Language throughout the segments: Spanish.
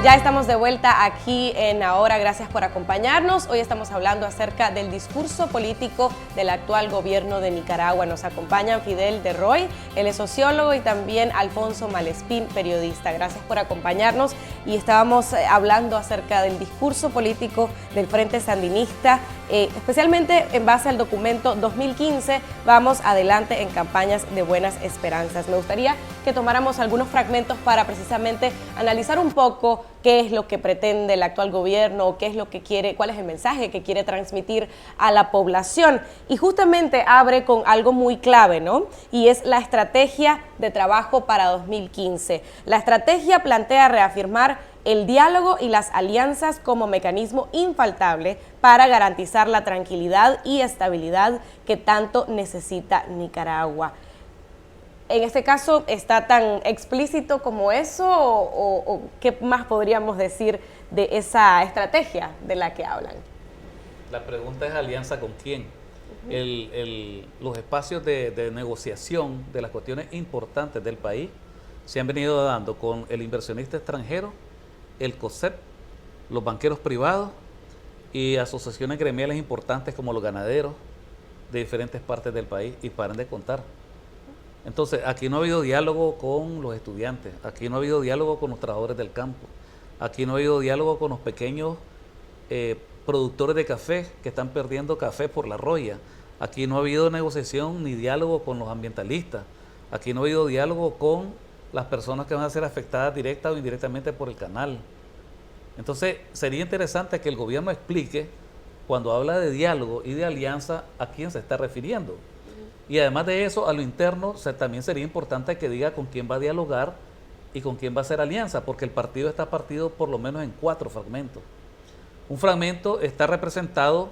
Ya estamos de vuelta aquí en Ahora, gracias por acompañarnos. Hoy estamos hablando acerca del discurso político del actual gobierno de Nicaragua. Nos acompañan Fidel de Roy, él es sociólogo, y también Alfonso Malespín, periodista. Gracias por acompañarnos y estábamos hablando acerca del discurso político del Frente Sandinista, especialmente en base al documento 2015, Vamos Adelante en Campañas de Buenas Esperanzas. Me gustaría que tomáramos algunos fragmentos para precisamente analizar un poco qué es lo que pretende el actual gobierno, qué es lo que quiere, cuál es el mensaje que quiere transmitir a la población. Y justamente abre con algo muy clave, ¿no? Y es la estrategia de trabajo para 2015. La estrategia plantea reafirmar el diálogo y las alianzas como mecanismo infaltable para garantizar la tranquilidad y estabilidad que tanto necesita Nicaragua. En este caso, ¿está tan explícito como eso o qué más podríamos decir de esa estrategia de la que hablan? La pregunta es alianza con quién. Los espacios de negociación de las cuestiones importantes del país se han venido dando con el inversionista extranjero, el COSEP, los banqueros privados y asociaciones gremiales importantes como los ganaderos de diferentes partes del país, y paren de contar. Entonces, aquí no ha habido diálogo con los estudiantes, aquí no ha habido diálogo con los trabajadores del campo, aquí no ha habido diálogo con los pequeños productores de café que están perdiendo café por la roya, aquí no ha habido negociación ni diálogo con los ambientalistas, aquí no ha habido diálogo con las personas que van a ser afectadas directa o indirectamente por el canal. Entonces, sería interesante que el gobierno explique, cuando habla de diálogo y de alianza, a quién se está refiriendo. Y además de eso, a lo interno, también sería importante que diga con quién va a dialogar y con quién va a hacer alianza, porque el partido está partido por lo menos en 4 fragmentos. Un fragmento está representado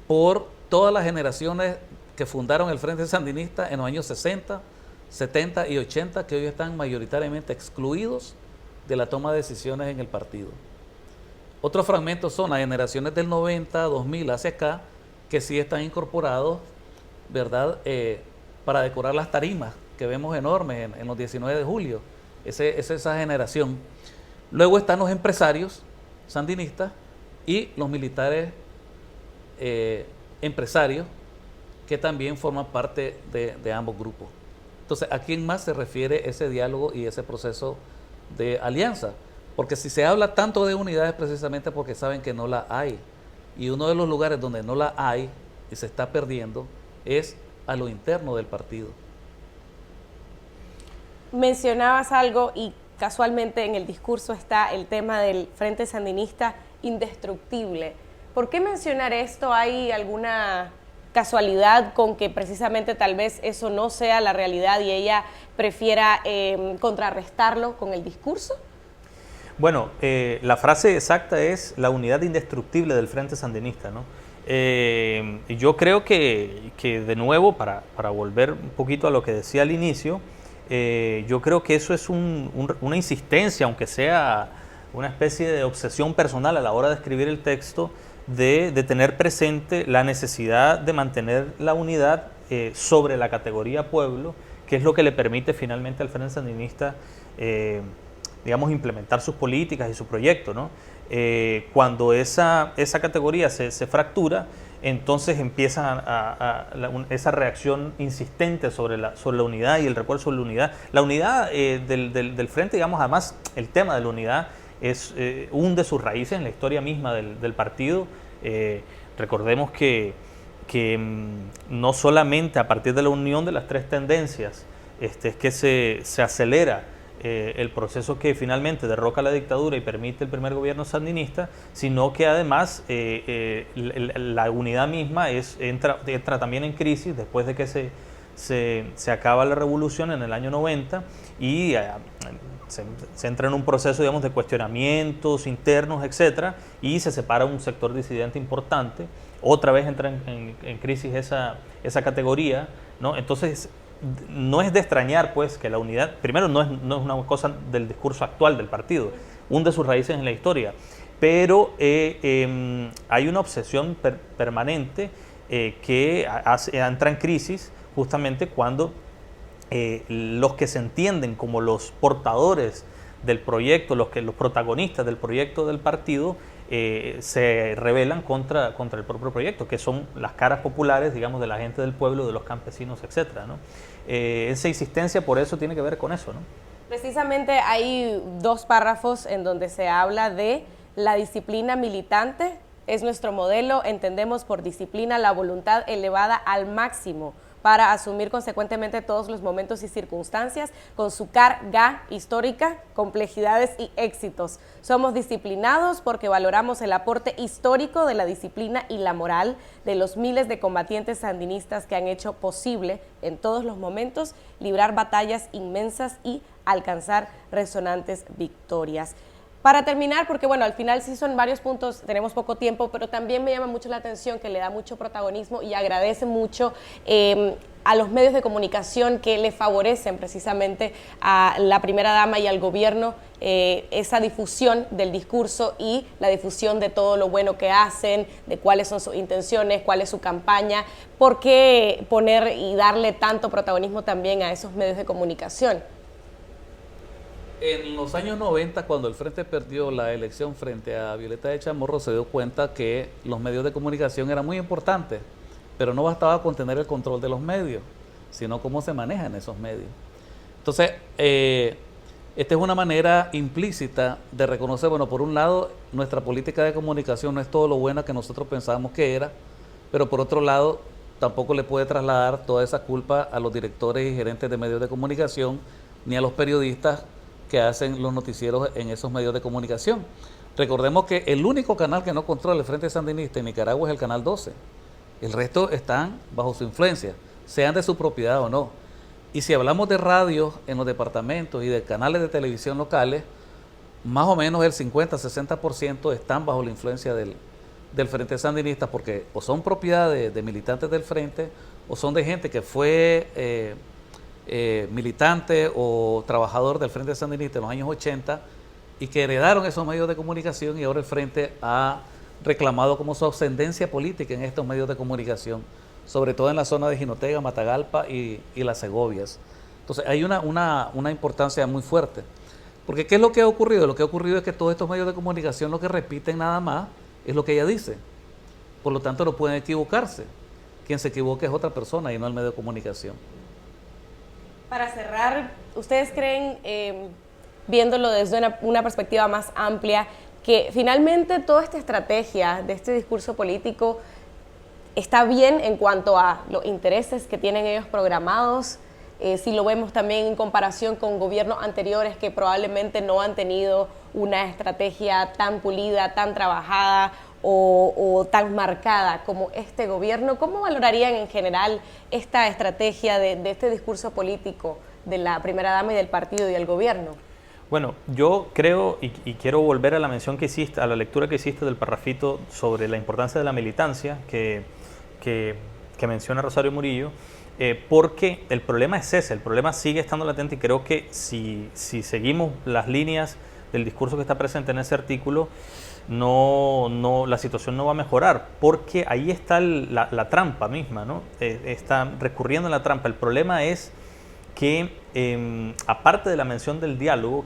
por todas las generaciones que fundaron el Frente Sandinista en los años 60, 70 y 80, que hoy están mayoritariamente excluidos de la toma de decisiones en el partido. Otros fragmentos son las generaciones del 90, 2000 hacia acá, que sí están incorporados, ¿verdad?, para decorar las tarimas que vemos enormes en los 19 de julio. Es esa generación. Luego están los empresarios sandinistas y los militares empresarios, que también forman parte de ambos grupos. Entonces, ¿a quién más se refiere ese diálogo y ese proceso de alianza? Porque si se habla tanto de unidad es precisamente porque saben que no la hay. Y uno de los lugares donde no la hay y se está perdiendo es a lo interno del partido. Mencionabas algo y casualmente en el discurso está el tema del Frente Sandinista indestructible. ¿Por qué mencionar esto? ¿Hay alguna casualidad con que precisamente tal vez eso no sea la realidad y ella prefiera contrarrestarlo con el discurso? Bueno, la frase exacta es la unidad indestructible del Frente Sandinista, ¿no? Yo creo que de nuevo, para volver un poquito a lo que decía al inicio, yo creo que eso es una insistencia, aunque sea una especie de obsesión personal a la hora de escribir el texto, de tener presente la necesidad de mantener la unidad sobre la categoría pueblo, que es lo que le permite finalmente al Frente Sandinista digamos, implementar sus políticas y su proyecto, ¿no? Cuando esa categoría se fractura, entonces empieza esa reacción insistente sobre la unidad y el recuerdo sobre la unidad. La unidad del Frente, digamos, además el tema de la unidad hunde sus raíces en la historia misma del partido. Recordemos que no solamente a partir de la unión de las 3 tendencias es que se acelera el proceso que finalmente derroca la dictadura y permite el primer gobierno sandinista, sino que además la unidad misma entra también en crisis después de que se acaba la revolución en el año 90 y se entra en un proceso, digamos, de cuestionamientos internos, etcétera, y se separa un sector disidente importante. Otra vez entra en crisis esa categoría, ¿no? Entonces, no es de extrañar, pues, que la unidad, primero, no es una cosa del discurso actual del partido, hunde sus raíces en la historia, pero hay una obsesión permanente que entra en crisis justamente cuando los que se entienden como los portadores del proyecto, los protagonistas del proyecto del partido, se rebelan contra el propio proyecto, que son las caras populares, digamos, de la gente del pueblo, de los campesinos, etcétera, ¿no? Esa insistencia por eso tiene que ver con eso, ¿no? Precisamente hay 2 párrafos en donde se habla de la disciplina militante. Es nuestro modelo, entendemos por disciplina la voluntad elevada al máximo para asumir consecuentemente todos los momentos y circunstancias con su carga histórica, complejidades y éxitos. Somos disciplinados porque valoramos el aporte histórico de la disciplina y la moral de los miles de combatientes sandinistas que han hecho posible en todos los momentos librar batallas inmensas y alcanzar resonantes victorias. Para terminar, porque bueno, al final sí son varios puntos, tenemos poco tiempo, pero también me llama mucho la atención que le da mucho protagonismo y agradece mucho a los medios de comunicación que le favorecen precisamente a la primera dama y al gobierno esa difusión del discurso y la difusión de todo lo bueno que hacen, de cuáles son sus intenciones, cuál es su campaña. ¿Por qué poner y darle tanto protagonismo también a esos medios de comunicación? En los años 90, cuando el Frente perdió la elección frente a Violeta de Chamorro, se dio cuenta que los medios de comunicación eran muy importantes, pero no bastaba con tener el control de los medios, sino cómo se manejan esos medios. Entonces, esta es una manera implícita de reconocer, bueno, por un lado, nuestra política de comunicación no es todo lo buena que nosotros pensábamos que era, pero por otro lado, tampoco le puede trasladar toda esa culpa a los directores y gerentes de medios de comunicación, ni a los periodistas que hacen los noticieros en esos medios de comunicación. Recordemos que el único canal que no controla el Frente Sandinista en Nicaragua es el Canal 12. El resto están bajo su influencia, sean de su propiedad o no. Y si hablamos de radios en los departamentos y de canales de televisión locales, más o menos el 50-60% están bajo la influencia del Frente Sandinista, porque o son propiedad de militantes del Frente o son de gente que fue militante o trabajador del Frente Sandinista en los años 80 y que heredaron esos medios de comunicación, y ahora el Frente ha reclamado como su ascendencia política en estos medios de comunicación, sobre todo en la zona de Jinotega, Matagalpa y las Segovias. Entonces hay una importancia muy fuerte, porque ¿qué es lo que ha ocurrido? Lo que ha ocurrido es que todos estos medios de comunicación lo que repiten nada más es lo que ella dice, por lo tanto no pueden equivocarse. Quien se equivoca es otra persona y no el medio de comunicación. Para cerrar, ¿ustedes creen, viéndolo desde una perspectiva más amplia, que finalmente toda esta estrategia de este discurso político está bien en cuanto a los intereses que tienen ellos programados? Si lo vemos también en comparación con gobiernos anteriores que probablemente no han tenido una estrategia tan pulida, tan trabajada o tan marcada como este gobierno. ¿Cómo valorarían en general esta estrategia de este discurso político de la primera dama y del partido y del gobierno? Bueno, yo creo, y quiero volver a la mención que hiciste, a la lectura que hiciste del parrafito sobre la importancia de la militancia que menciona Rosario Murillo, porque el problema es ese, el problema sigue estando latente, y creo que si seguimos las líneas del discurso que está presente en ese artículo, la situación no va a mejorar, porque ahí está la trampa misma, ¿no? Está recurriendo a la trampa. El problema es que, aparte de la mención del diálogo,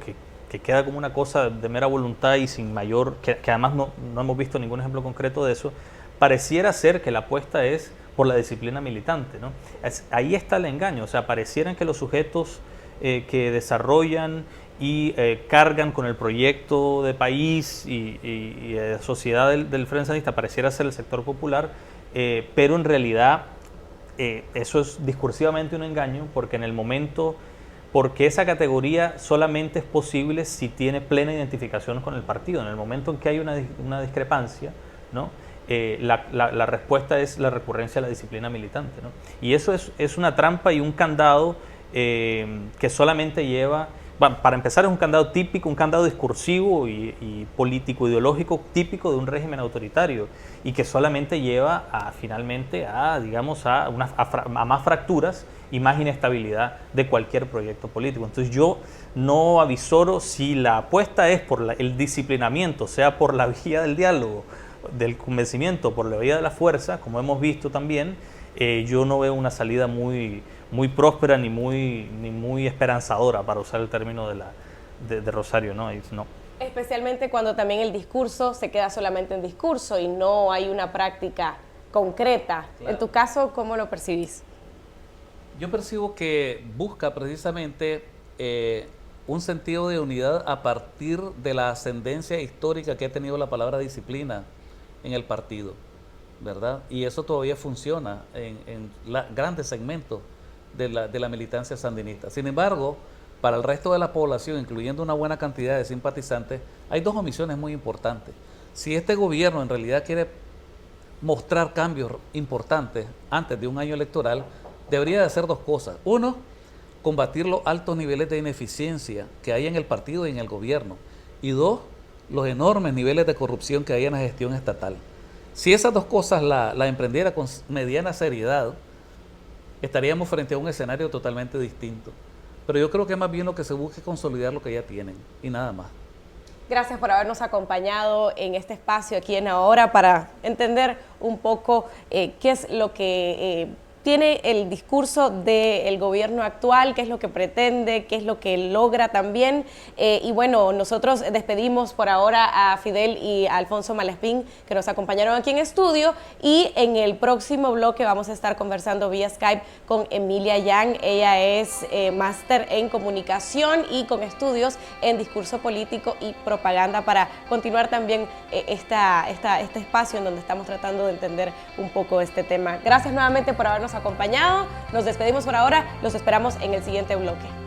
que queda como una cosa de mera voluntad y sin mayor, que además no hemos visto ningún ejemplo concreto de eso, pareciera ser que la apuesta es por la disciplina militante, ¿no? Ahí está el engaño, o sea, parecieran que los sujetos que desarrollan y cargan con el proyecto de país y de sociedad del Frente Sandinista pareciera ser el sector popular, pero en realidad eso es discursivamente un engaño, porque esa categoría solamente es posible si tiene plena identificación con el partido. En el momento en que hay una discrepancia, ¿no? La respuesta es la recurrencia a la disciplina militante, ¿no? Y eso es una trampa y un candado que solamente lleva, para empezar, es un candado típico, un candado discursivo y político ideológico típico de un régimen autoritario, y que solamente lleva finalmente a más fracturas y más inestabilidad de cualquier proyecto político. Entonces yo no avisoro si la apuesta es por el disciplinamiento, sea por la vía del diálogo, del convencimiento, por la vía de la fuerza, como hemos visto también, yo no veo una salida muy próspera ni muy esperanzadora, para usar el término de Rosario, ¿no? No. Especialmente cuando también el discurso se queda solamente en discurso y no hay una práctica concreta. Claro. En tu caso, ¿cómo lo percibís? Yo percibo que busca precisamente un sentido de unidad a partir de la ascendencia histórica que ha tenido la palabra disciplina en el partido, ¿verdad? Y eso todavía funciona en grandes segmentos de la militancia sandinista. Sin embargo, para el resto de la población, incluyendo una buena cantidad de simpatizantes, hay dos omisiones muy importantes. Si este gobierno en realidad quiere mostrar cambios importantes antes de un año electoral, debería de hacer dos cosas. Uno, combatir los altos niveles de ineficiencia que hay en el partido y en el gobierno. Y dos, los enormes niveles de corrupción que hay en la gestión estatal. Si esas dos cosas la emprendiera con mediana seriedad, estaríamos frente a un escenario totalmente distinto. Pero yo creo que más bien lo que se busca es consolidar lo que ya tienen y nada más. Gracias por habernos acompañado en este espacio aquí en Ahora para entender un poco qué es lo que tiene el discurso del gobierno actual, qué es lo que pretende, qué es lo que logra también. Y bueno, nosotros despedimos por ahora a Fidel y a Alfonso Malespín, que nos acompañaron aquí en estudio, y en el próximo bloque vamos a estar conversando vía Skype con Emilia Yang. Ella es máster en comunicación y con estudios en discurso político y propaganda, para continuar también este espacio en donde estamos tratando de entender un poco este tema. Gracias nuevamente por habernos acompañado. Nos despedimos por ahora. Los esperamos en el siguiente bloque.